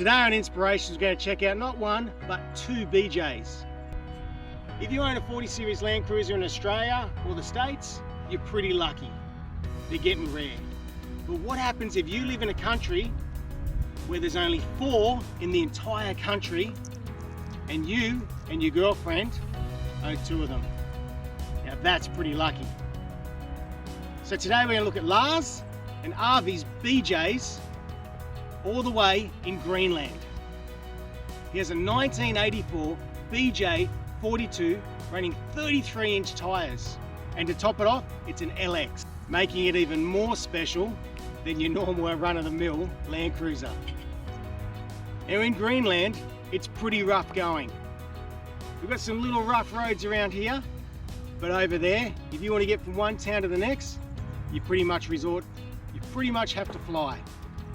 Today on Inspirations, we're going to check out not one, but two BJs. If you own a 40 Series Land Cruiser in Australia or the States, you're pretty lucky. They're getting rare. But what happens if you live in a country where there's only 4 in the entire country and you and your girlfriend own 2 of them? Now that's pretty lucky. So today we're going to look at Lars and Avi's BJs all the way in Greenland. He has a 1984 BJ42 running 33-inch tyres, and to top it off, it's an LX, making it even more special than your normal run-of-the-mill Land Cruiser. Now in Greenland, it's pretty rough going. We've got some little rough roads around here, but over there, if you want to get from one town to the next, you pretty much have to fly.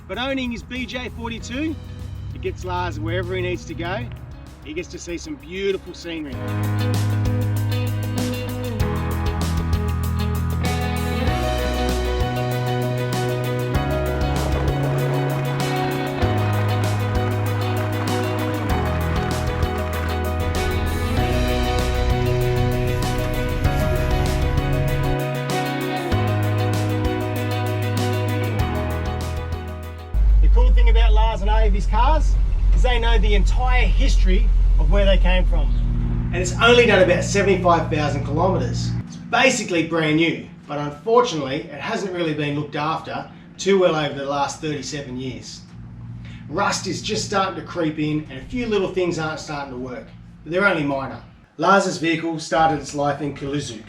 But owning his BJ42, it gets Lars wherever he needs to go. He gets to see some beautiful scenery. The cool thing about Lars and Avi's cars is they know the entire history of where they came from. And it's only done about 75,000 kilometres. It's basically brand new, but unfortunately it hasn't really been looked after too well over the last 37 years. Rust is just starting to creep in and a few little things aren't starting to work, but they're only minor. Lars's vehicle started its life in Cruises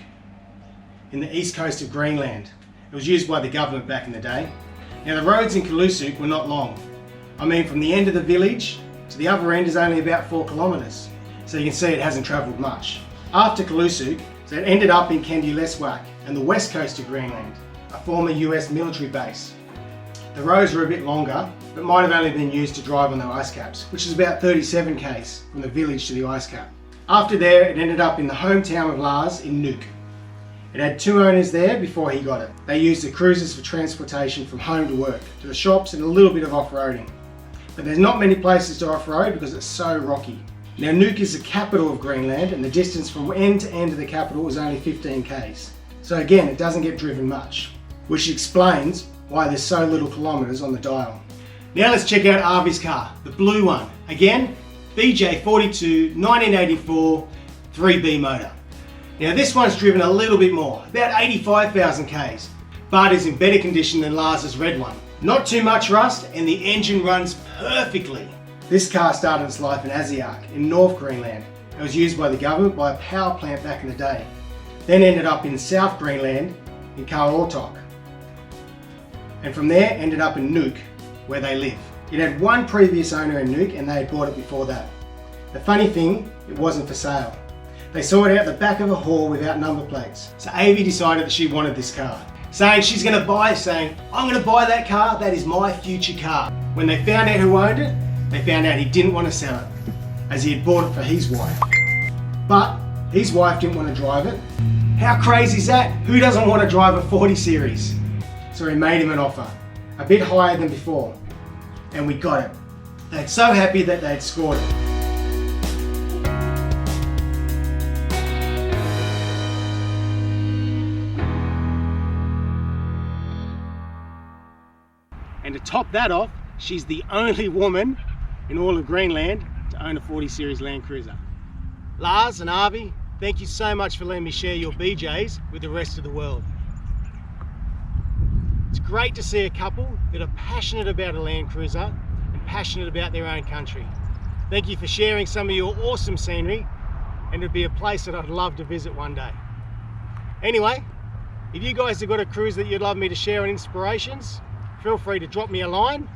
in the east coast of Greenland. It was used by the government back in the day. Now the roads in Cruises were not long. I mean, from the end of the village to the other end is only about 4 kilometres. So you can see it hasn't travelled much. After Cruises, it ended up in Laarseeraq and the west coast of Greenland, a former US military base. The roads were a bit longer, but might have only been used to drive on the ice caps, which is about 37 k's from the village to the ice cap. After there, it ended up in the hometown of Lars in Nuuk. It had 2 owners there before he got it. They used the cruisers for transportation from home to work, to the shops and a little bit of off-roading. But there's not many places to off-road because it's so rocky. Now Nuuk is the capital of Greenland and the distance from end to end of the capital is only 15 k's. So again, it doesn't get driven much, which explains why there's so little kilometres on the dial. Now let's check out Avi's car, the blue one. Again, BJ42 1984 3B motor. Now this one's driven a little bit more, about 85,000 k's, but is in better condition than Lars's red one. Not too much rust and the engine runs perfectly. This car started its life in Avijâja in North Greenland. It was used by the government by a power plant back in the day. Then ended up in South Greenland in Laarseeraq. And from there ended up in Nuuk, where they live. It had one previous owner in Nuuk and they had bought it before that. The funny thing, it wasn't for sale. They saw it out the back of a hall without number plates. So Avi decided that she wanted this car. I'm going to buy that car, that is my future car. When they found out who owned it, they found out he didn't want to sell it, as he had bought it for his wife. But his wife didn't want to drive it. How crazy is that? Who doesn't want to drive a 40 Series? So he made him an offer, a bit higher than before, and we got it. They're so happy that they'd scored it. And to top that off, she's the only woman in all of Greenland to own a 40 Series Land Cruiser. Lars and Avi, thank you so much for letting me share your BJs with the rest of the world. It's great to see a couple that are passionate about a Land Cruiser and passionate about their own country. Thank you for sharing some of your awesome scenery, and it'd be a place that I'd love to visit one day. Anyway, if you guys have got a cruise that you'd love me to share on Inspirations, feel free to drop me a line.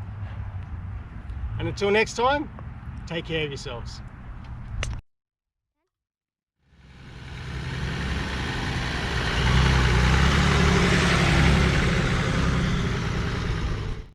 And until next time, take care of yourselves.